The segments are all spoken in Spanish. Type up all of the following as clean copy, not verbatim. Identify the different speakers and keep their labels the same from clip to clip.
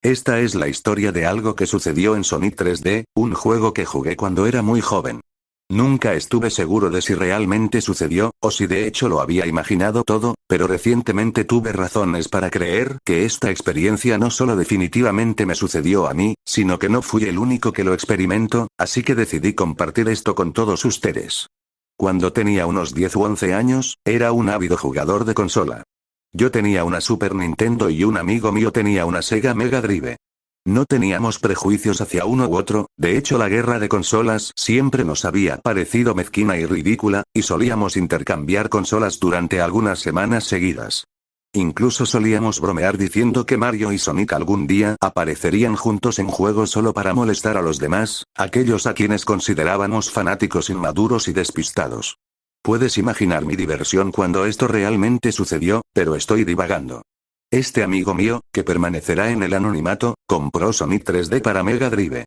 Speaker 1: Esta es la historia de algo que sucedió en Sonic 3D, un juego que jugué cuando era muy joven. Nunca estuve seguro de si realmente sucedió, o si de hecho lo había imaginado todo, pero recientemente tuve razones para creer que esta experiencia no solo definitivamente me sucedió a mí, sino que no fui el único que lo experimentó, así que decidí compartir esto con todos ustedes. Cuando tenía unos 10 u 11 años, era un ávido jugador de consola. Yo tenía una Super Nintendo y un amigo mío tenía una Sega Mega Drive. No teníamos prejuicios hacia uno u otro, de hecho la guerra de consolas siempre nos había parecido mezquina y ridícula, y solíamos intercambiar consolas durante algunas semanas seguidas. Incluso solíamos bromear diciendo que Mario y Sonic algún día aparecerían juntos en juegos solo para molestar a los demás, aquellos a quienes considerábamos fanáticos inmaduros y despistados. Puedes imaginar mi diversión cuando esto realmente sucedió, pero estoy divagando. Este amigo mío, que permanecerá en el anonimato, compró Sonic 3D para Mega Drive.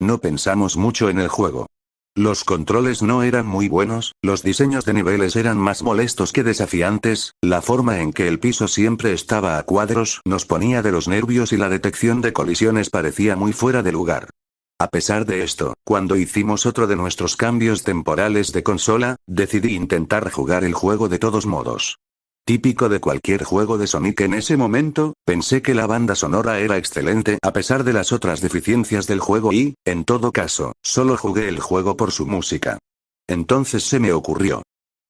Speaker 1: No pensamos mucho en el juego. Los controles no eran muy buenos, los diseños de niveles eran más molestos que desafiantes, la forma en que el piso siempre estaba a cuadros nos ponía de los nervios y la detección de colisiones parecía muy fuera de lugar. A pesar de esto, cuando hicimos otro de nuestros cambios temporales de consola, decidí intentar jugar el juego de todos modos. Típico de cualquier juego de Sonic en ese momento, pensé que la banda sonora era excelente a pesar de las otras deficiencias del juego y, en todo caso, solo jugué el juego por su música. Entonces se me ocurrió.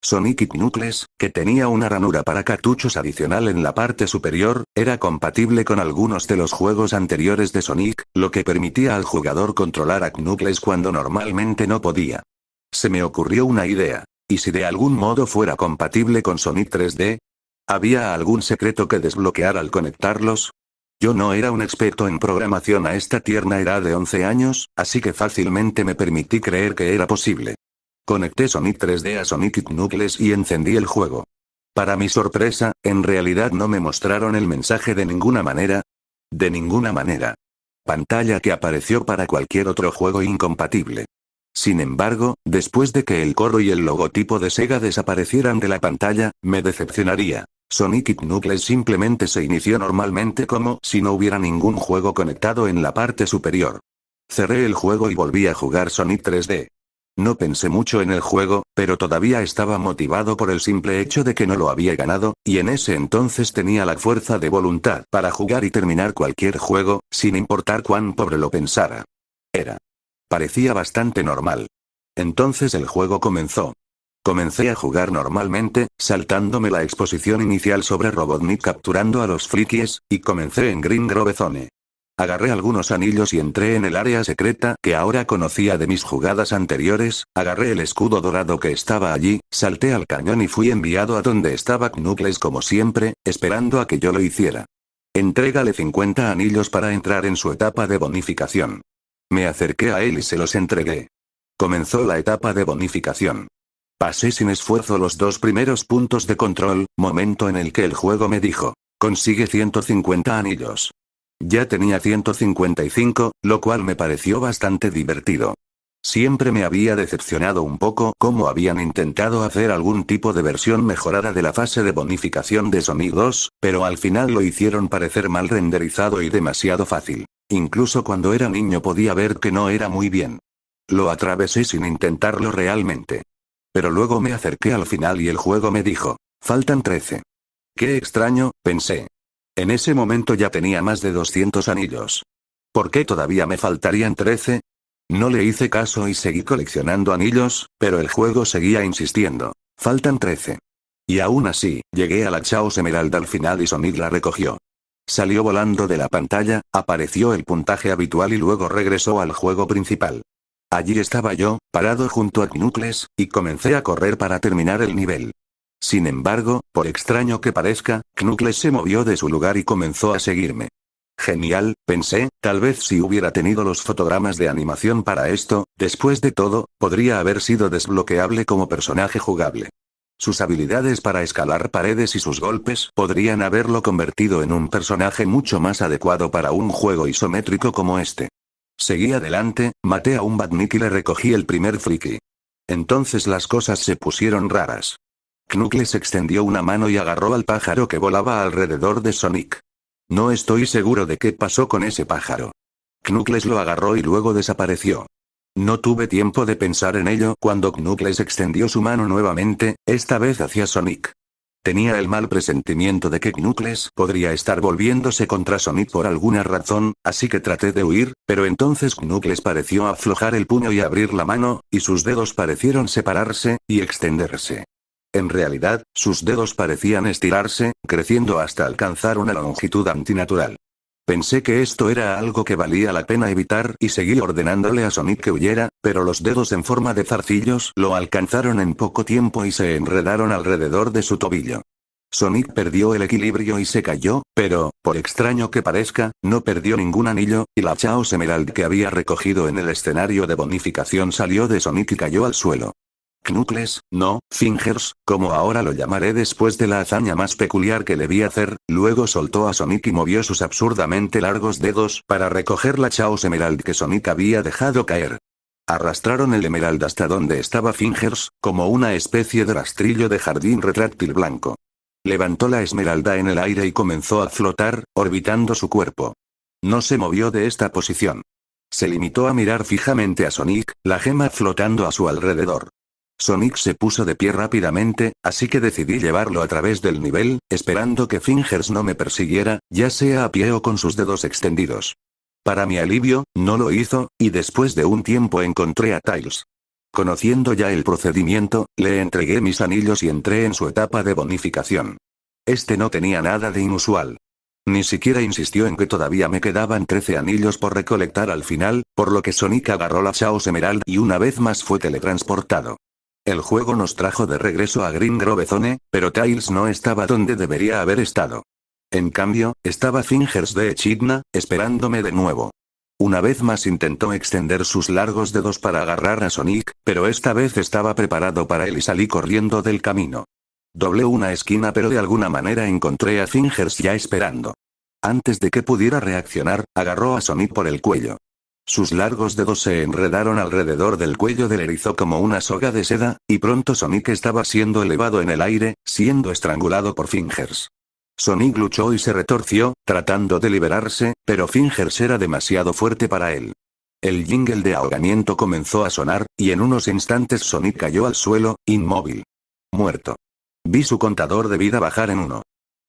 Speaker 1: Sonic y Knuckles, que tenía una ranura para cartuchos adicional en la parte superior, era compatible con algunos de los juegos anteriores de Sonic, lo que permitía al jugador controlar a Knuckles cuando normalmente no podía. Se me ocurrió una idea. ¿Y si de algún modo fuera compatible con Sonic 3D? ¿Había algún secreto que desbloquear al conectarlos? Yo no era un experto en programación a esta tierna edad de 11 años, así que fácilmente me permití creer que era posible. Conecté Sonic 3D a Sonic y Knuckles y encendí el juego. Para mi sorpresa, en realidad no me mostraron el mensaje de ninguna manera. De ninguna manera. Pantalla que apareció para cualquier otro juego incompatible. Sin embargo, después de que el coro y el logotipo de Sega desaparecieran de la pantalla, me decepcionaría. Sonic y Knuckles simplemente se inició normalmente como si no hubiera ningún juego conectado en la parte superior. Cerré el juego y volví a jugar Sonic 3D. No pensé mucho en el juego, pero todavía estaba motivado por el simple hecho de que no lo había ganado, y en ese entonces tenía la fuerza de voluntad para jugar y terminar cualquier juego, sin importar cuán pobre lo pensara. Parecía bastante normal. Entonces el juego comenzó. Comencé a jugar normalmente, saltándome la exposición inicial sobre Robotnik capturando a los frikis, y comencé en Green Grove Zone. Agarré algunos anillos y entré en el área secreta que ahora conocía de mis jugadas anteriores, agarré el escudo dorado que estaba allí, salté al cañón y fui enviado a donde estaba Knuckles como siempre, esperando a que yo lo hiciera. Entrégale 50 anillos para entrar en su etapa de bonificación. Me acerqué a él y se los entregué. Comenzó la etapa de bonificación. Pasé sin esfuerzo los 2 primeros puntos de control, momento en el que el juego me dijo, consigue 150 anillos. Ya tenía 155, lo cual me pareció bastante divertido. Siempre me había decepcionado un poco cómo habían intentado hacer algún tipo de versión mejorada de la fase de bonificación de Sonic 2, pero al final lo hicieron parecer mal renderizado y demasiado fácil. Incluso cuando era niño podía ver que no era muy bien. Lo atravesé sin intentarlo realmente. Pero luego me acerqué al final y el juego me dijo, faltan 13. Qué extraño, pensé. En ese momento ya tenía más de 200 anillos. ¿Por qué todavía me faltarían 13? No le hice caso y seguí coleccionando anillos, pero el juego seguía insistiendo. Faltan 13. Y aún así, llegué a la Chaos Emerald al final y Sonic la recogió. Salió volando de la pantalla, apareció el puntaje habitual y luego regresó al juego principal. Allí estaba yo, parado junto a Knuckles, y comencé a correr para terminar el nivel. Sin embargo, por extraño que parezca, Knuckles se movió de su lugar y comenzó a seguirme. Genial, pensé, tal vez si hubiera tenido los fotogramas de animación para esto, después de todo, podría haber sido desbloqueable como personaje jugable. Sus habilidades para escalar paredes y sus golpes podrían haberlo convertido en un personaje mucho más adecuado para un juego isométrico como este. Seguí adelante, maté a un Badnik y le recogí el primer friki. Entonces las cosas se pusieron raras. Knuckles extendió una mano y agarró al pájaro que volaba alrededor de Sonic. No estoy seguro de qué pasó con ese pájaro. Knuckles lo agarró y luego desapareció. No tuve tiempo de pensar en ello cuando Knuckles extendió su mano nuevamente, esta vez hacia Sonic. Tenía el mal presentimiento de que Knuckles podría estar volviéndose contra Sonic por alguna razón, así que traté de huir, pero entonces Knuckles pareció aflojar el puño y abrir la mano, y sus dedos parecieron separarse, y extenderse. En realidad, sus dedos parecían estirarse, creciendo hasta alcanzar una longitud antinatural. Pensé que esto era algo que valía la pena evitar y seguí ordenándole a Sonic que huyera, pero los dedos en forma de zarcillos lo alcanzaron en poco tiempo y se enredaron alrededor de su tobillo. Sonic perdió el equilibrio y se cayó, pero, por extraño que parezca, no perdió ningún anillo, y la Chaos Emerald que había recogido en el escenario de bonificación salió de Sonic y cayó al suelo. Knuckles, no, Fingers, como ahora lo llamaré después de la hazaña más peculiar que le vi hacer, luego soltó a Sonic y movió sus absurdamente largos dedos para recoger la Chaos Emerald que Sonic había dejado caer. Arrastraron el Emerald hasta donde estaba Fingers, como una especie de rastrillo de jardín retráctil blanco. Levantó la esmeralda en el aire y comenzó a flotar, orbitando su cuerpo. No se movió de esta posición. Se limitó a mirar fijamente a Sonic, la gema flotando a su alrededor. Sonic se puso de pie rápidamente, así que decidí llevarlo a través del nivel, esperando que Fingers no me persiguiera, ya sea a pie o con sus dedos extendidos. Para mi alivio, no lo hizo, y después de un tiempo encontré a Tails. Conociendo ya el procedimiento, le entregué mis anillos y entré en su etapa de bonificación. Este no tenía nada de inusual. Ni siquiera insistió en que todavía me quedaban 13 anillos por recolectar al final, por lo que Sonic agarró la Chaos Emerald y una vez más fue teletransportado. El juego nos trajo de regreso a Green Grove Zone, pero Tails no estaba donde debería haber estado. En cambio, estaba Fingers de Echidna, esperándome de nuevo. Una vez más intentó extender sus largos dedos para agarrar a Sonic, pero esta vez estaba preparado para él y salí corriendo del camino. Doblé una esquina pero de alguna manera encontré a Fingers ya esperando. Antes de que pudiera reaccionar, agarró a Sonic por el cuello. Sus largos dedos se enredaron alrededor del cuello del erizo como una soga de seda, y pronto Sonic estaba siendo elevado en el aire, siendo estrangulado por Fingers. Sonic luchó y se retorció, tratando de liberarse, pero Fingers era demasiado fuerte para él. El jingle de ahogamiento comenzó a sonar, y en unos instantes Sonic cayó al suelo, inmóvil. Muerto. Vi su contador de vida bajar en 1.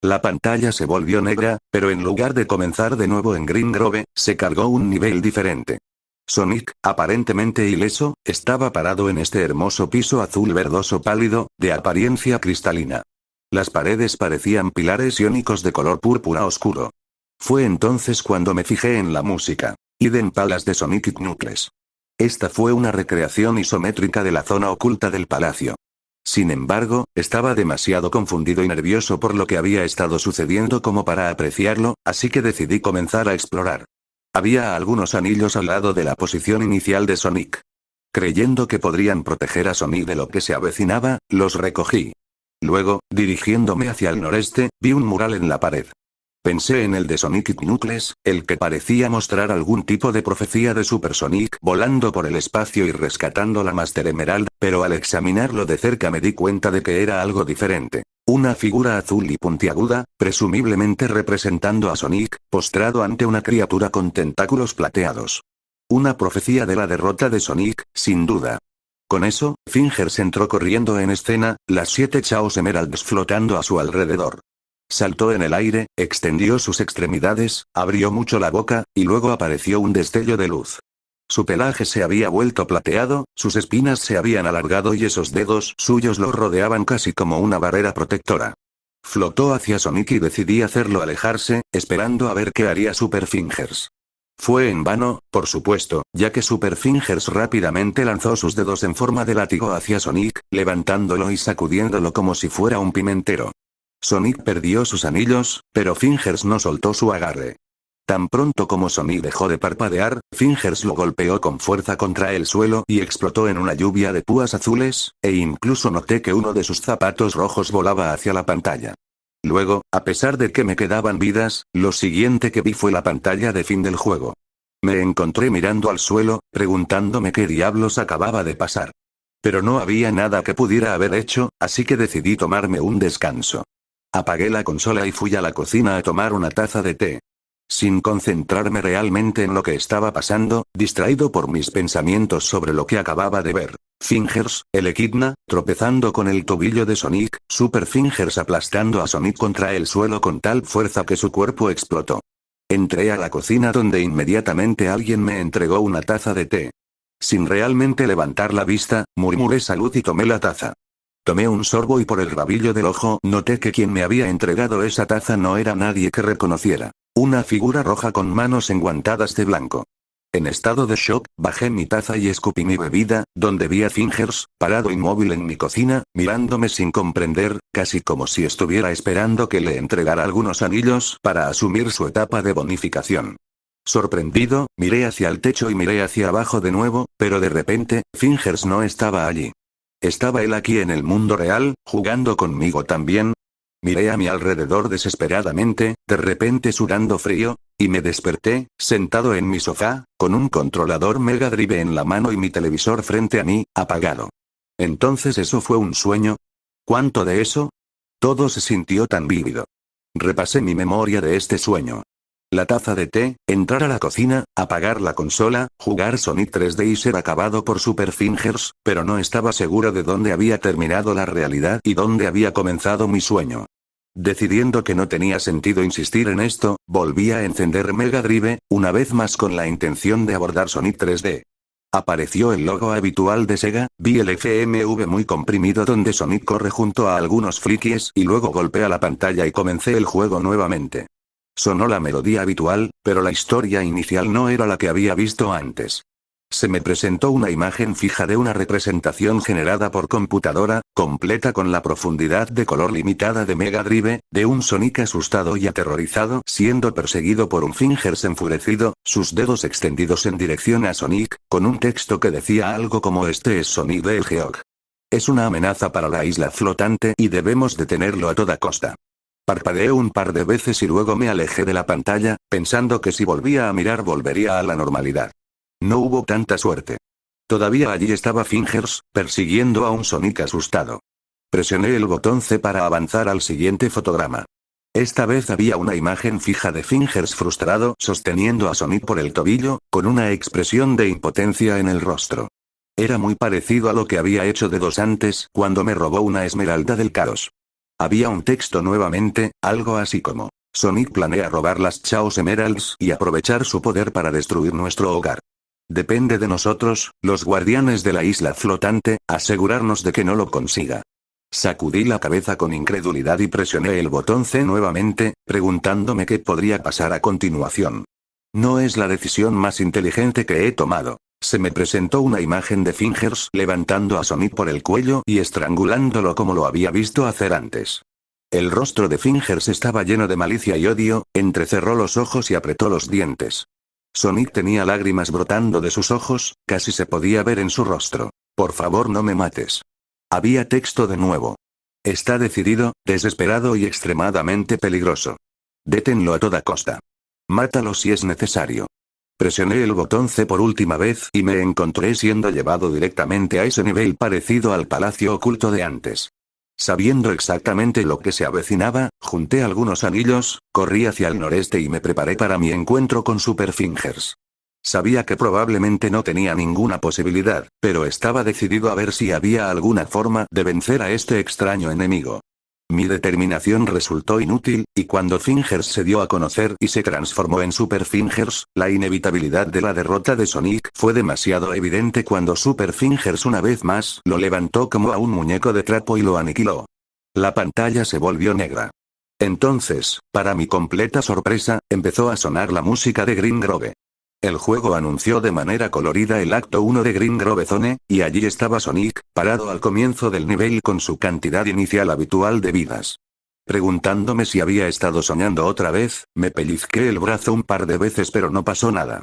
Speaker 1: La pantalla se volvió negra, pero en lugar de comenzar de nuevo en Green Grove, se cargó un nivel diferente. Sonic, aparentemente ileso, estaba parado en este hermoso piso azul verdoso pálido, de apariencia cristalina. Las paredes parecían pilares iónicos de color púrpura oscuro. Fue entonces cuando me fijé en la música. Hidden Palace de Sonic y Knuckles. Esta fue una recreación isométrica de la zona oculta del palacio. Sin embargo, estaba demasiado confundido y nervioso por lo que había estado sucediendo como para apreciarlo, así que decidí comenzar a explorar. Había algunos anillos al lado de la posición inicial de Sonic. Creyendo que podrían proteger a Sonic de lo que se avecinaba, los recogí. Luego, dirigiéndome hacia el noreste, vi un mural en la pared. Pensé en el de Sonic y Knuckles, el que parecía mostrar algún tipo de profecía de Super Sonic volando por el espacio y rescatando la Master Emerald, pero al examinarlo de cerca me di cuenta de que era algo diferente. Una figura azul y puntiaguda, presumiblemente representando a Sonic, postrado ante una criatura con tentáculos plateados. Una profecía de la derrota de Sonic, sin duda. Con eso, Fingers entró corriendo en escena, las 7 Chaos Emeralds flotando a su alrededor. Saltó en el aire, extendió sus extremidades, abrió mucho la boca, y luego apareció un destello de luz. Su pelaje se había vuelto plateado, sus espinas se habían alargado y esos dedos suyos lo rodeaban casi como una barrera protectora. Flotó hacia Sonic y decidí hacerlo alejarse, esperando a ver qué haría Super Fingers. Fue en vano, por supuesto, ya que Super Fingers rápidamente lanzó sus dedos en forma de látigo hacia Sonic, levantándolo y sacudiéndolo como si fuera un pimentero. Sonic perdió sus anillos, pero Fingers no soltó su agarre. Tan pronto como Sonic dejó de parpadear, Fingers lo golpeó con fuerza contra el suelo y explotó en una lluvia de púas azules, e incluso noté que uno de sus zapatos rojos volaba hacia la pantalla. Luego, a pesar de que me quedaban vidas, lo siguiente que vi fue la pantalla de fin del juego. Me encontré mirando al suelo, preguntándome qué diablos acababa de pasar. Pero no había nada que pudiera haber hecho, así que decidí tomarme un descanso. Apagué la consola y fui a la cocina a tomar una taza de té. Sin concentrarme realmente en lo que estaba pasando, distraído por mis pensamientos sobre lo que acababa de ver. Fingers, el Echidna, tropezando con el tobillo de Sonic, Super Fingers aplastando a Sonic contra el suelo con tal fuerza que su cuerpo explotó. Entré a la cocina donde inmediatamente alguien me entregó una taza de té. Sin realmente levantar la vista, murmuré salud y tomé la taza. Tomé un sorbo y por el rabillo del ojo noté que quien me había entregado esa taza no era nadie que reconociera. Una figura roja con manos enguantadas de blanco. En estado de shock, bajé mi taza y escupí mi bebida, donde vi a Fingers, parado inmóvil en mi cocina, mirándome sin comprender, casi como si estuviera esperando que le entregara algunos anillos para asumir su etapa de bonificación. Sorprendido, miré hacia el techo y miré hacia abajo de nuevo, pero de repente, Fingers no estaba allí. ¿Estaba él aquí en el mundo real, jugando conmigo también? Miré a mi alrededor desesperadamente, de repente sudando frío, y me desperté, sentado en mi sofá, con un controlador Mega Drive en la mano y mi televisor frente a mí, apagado. ¿Entonces eso fue un sueño? ¿Cuánto de eso? Todo se sintió tan vívido. Repasé mi memoria de este sueño. La taza de té, entrar a la cocina, apagar la consola, jugar Sonic 3D y ser acabado por Super Fingers, pero no estaba seguro de dónde había terminado la realidad y dónde había comenzado mi sueño. Decidiendo que no tenía sentido insistir en esto, volví a encender Mega Drive, una vez más con la intención de abordar Sonic 3D. Apareció el logo habitual de Sega, vi el FMV muy comprimido donde Sonic corre junto a algunos frikis y luego golpea la pantalla y comencé el juego nuevamente. Sonó la melodía habitual, pero la historia inicial no era la que había visto antes. Se me presentó una imagen fija de una representación generada por computadora, completa con la profundidad de color limitada de Mega Drive, de un Sonic asustado y aterrorizado siendo perseguido por un Fingers enfurecido, sus dedos extendidos en dirección a Sonic, con un texto que decía algo como "Este es Sonic the Hedgehog. Es una amenaza para la isla flotante y debemos detenerlo a toda costa". Parpadeé un par de veces y luego me alejé de la pantalla, pensando que si volvía a mirar volvería a la normalidad. No hubo tanta suerte. Todavía allí estaba Fingers, persiguiendo a un Sonic asustado. Presioné el botón C para avanzar al siguiente fotograma. Esta vez había una imagen fija de Fingers frustrado sosteniendo a Sonic por el tobillo, con una expresión de impotencia en el rostro. Era muy parecido a lo que había hecho dedos antes, cuando me robó una esmeralda del caos. Había un texto nuevamente, algo así como: Sonic planea robar las Chaos Emeralds y aprovechar su poder para destruir nuestro hogar. Depende de nosotros, los guardianes de la isla flotante, asegurarnos de que no lo consiga. Sacudí la cabeza con incredulidad y presioné el botón C nuevamente, preguntándome qué podría pasar a continuación. No es la decisión más inteligente que he tomado. Se me presentó una imagen de Fingers levantando a Sonic por el cuello y estrangulándolo como lo había visto hacer antes. El rostro de Fingers estaba lleno de malicia y odio, entrecerró los ojos y apretó los dientes. Sonic tenía lágrimas brotando de sus ojos, casi se podía ver en su rostro. "Por favor, no me mates". Había texto de nuevo. "Está decidido, desesperado y extremadamente peligroso. Deténlo a toda costa. Mátalo si es necesario". Presioné el botón C por última vez y me encontré siendo llevado directamente a ese nivel parecido al palacio oculto de antes. Sabiendo exactamente lo que se avecinaba, junté algunos anillos, corrí hacia el noreste y me preparé para mi encuentro con Super Fingers. Sabía que probablemente no tenía ninguna posibilidad, pero estaba decidido a ver si había alguna forma de vencer a este extraño enemigo. Mi determinación resultó inútil, y cuando Fingers se dio a conocer y se transformó en Super Fingers, la inevitabilidad de la derrota de Sonic fue demasiado evidente cuando Super Fingers una vez más lo levantó como a un muñeco de trapo y lo aniquiló. La pantalla se volvió negra. Entonces, para mi completa sorpresa, empezó a sonar la música de Green Grove. El juego anunció de manera colorida el acto 1 de Green Grove Zone, y allí estaba Sonic, parado al comienzo del nivel con su cantidad inicial habitual de vidas. Preguntándome si había estado soñando otra vez, me pellizqué el brazo un par de veces pero no pasó nada.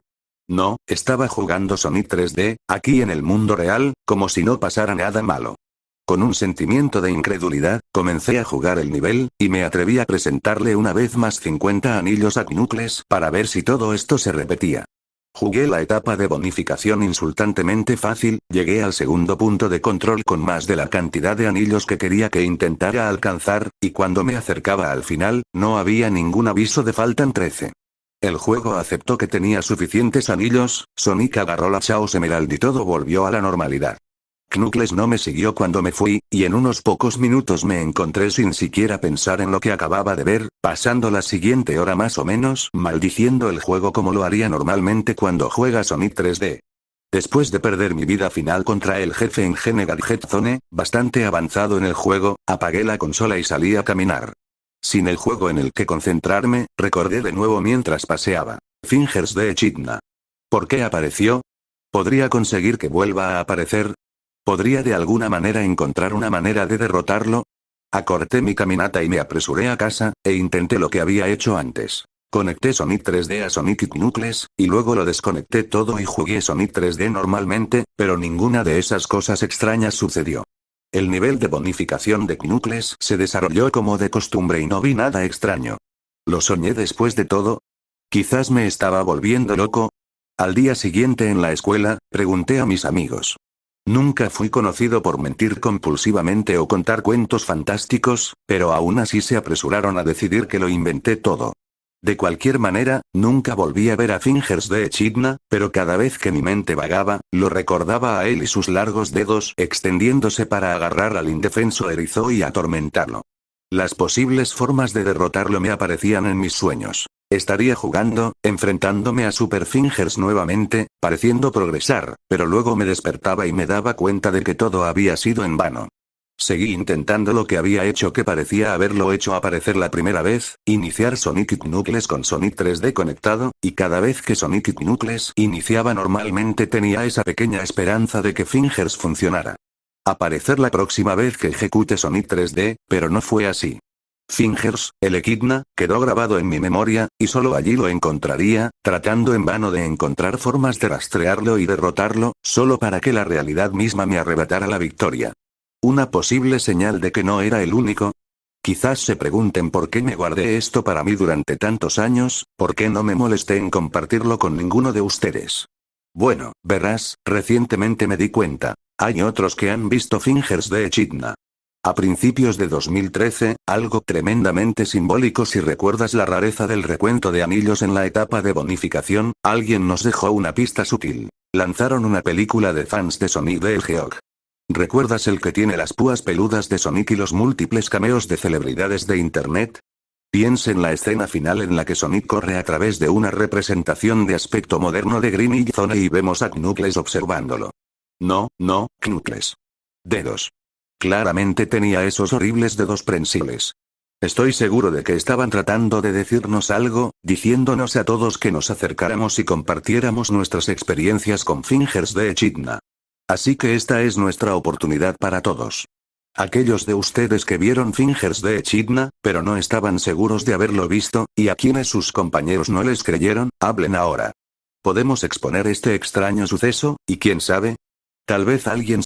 Speaker 1: No, estaba jugando Sonic 3D, aquí en el mundo real, como si no pasara nada malo. Con un sentimiento de incredulidad, comencé a jugar el nivel, y me atreví a presentarle una vez más 50 anillos a Knuckles para ver si todo esto se repetía. Jugué la etapa de bonificación insultantemente fácil, llegué al segundo punto de control con más de la cantidad de anillos que quería que intentara alcanzar, y cuando me acercaba al final, no había ningún aviso de faltan 13. El juego aceptó que tenía suficientes anillos, Sonic agarró la Chaos Emerald y todo volvió a la normalidad. Knuckles no me siguió cuando me fui, y en unos pocos minutos me encontré sin siquiera pensar en lo que acababa de ver, pasando la siguiente hora más o menos maldiciendo el juego como lo haría normalmente cuando juega Sonic 3D. Después de perder mi vida final contra el jefe en Renegade Zone, bastante avanzado en el juego, apagué la consola y salí a caminar. Sin el juego en el que concentrarme, recordé de nuevo mientras paseaba. Fingers de Echidna. ¿Por qué apareció? ¿Podría conseguir que vuelva a aparecer? ¿Podría de alguna manera encontrar una manera de derrotarlo? Acorté mi caminata y me apresuré a casa, e intenté lo que había hecho antes. Conecté Sonic 3D a Sonic y Knuckles, y luego lo desconecté todo y jugué Sonic 3D normalmente, pero ninguna de esas cosas extrañas sucedió. El nivel de bonificación de Knuckles se desarrolló como de costumbre y no vi nada extraño. ¿Lo soñé después de todo? ¿Quizás me estaba volviendo loco? Al día siguiente en la escuela, pregunté a mis amigos. Nunca fui conocido por mentir compulsivamente o contar cuentos fantásticos, pero aún así se apresuraron a decidir que lo inventé todo. De cualquier manera, nunca volví a ver a Fingers de Echidna, pero cada vez que mi mente vagaba, lo recordaba a él y sus largos dedos extendiéndose para agarrar al indefenso erizo y atormentarlo. Las posibles formas de derrotarlo me aparecían en mis sueños. Estaría jugando, enfrentándome a Super Fingers nuevamente, pareciendo progresar, pero luego me despertaba y me daba cuenta de que todo había sido en vano. Seguí intentando lo que había hecho que parecía haberlo hecho aparecer la primera vez, iniciar Sonic y Knuckles con Sonic 3D conectado, y cada vez que Sonic y Knuckles iniciaba normalmente tenía esa pequeña esperanza de que Fingers funcionara. Aparecer la próxima vez que ejecute Sonic 3D, pero no fue así. Fingers, el Echidna, quedó grabado en mi memoria, y solo allí lo encontraría, tratando en vano de encontrar formas de rastrearlo y derrotarlo, solo para que la realidad misma me arrebatara la victoria. ¿Una posible señal de que no era el único? Quizás se pregunten por qué me guardé esto para mí durante tantos años, por qué no me molesté en compartirlo con ninguno de ustedes. Bueno, verás, recientemente me di cuenta. Hay otros que han visto Fingers de Echidna. A principios de 2013, algo tremendamente simbólico si recuerdas la rareza del recuento de anillos en la etapa de bonificación, alguien nos dejó una pista sutil. Lanzaron una película de fans de Sonic the Hedgehog. ¿Recuerdas el que tiene las púas peludas de Sonic y los múltiples cameos de celebridades de internet? Piensa en la escena final en la que Sonic corre a través de una representación de aspecto moderno de Green Zone y vemos a Knuckles observándolo. No, Knuckles. Dedos. Claramente tenía esos horribles dedos prensiles. Estoy seguro de que estaban tratando de decirnos algo, diciéndonos a todos que nos acercáramos y compartiéramos nuestras experiencias con Fingers de Echidna. Así que esta es nuestra oportunidad para todos. Aquellos de ustedes que vieron Fingers de Echidna, pero no estaban seguros de haberlo visto, y a quienes sus compañeros no les creyeron, hablen ahora. Podemos exponer este extraño suceso, y quién sabe, tal vez alguien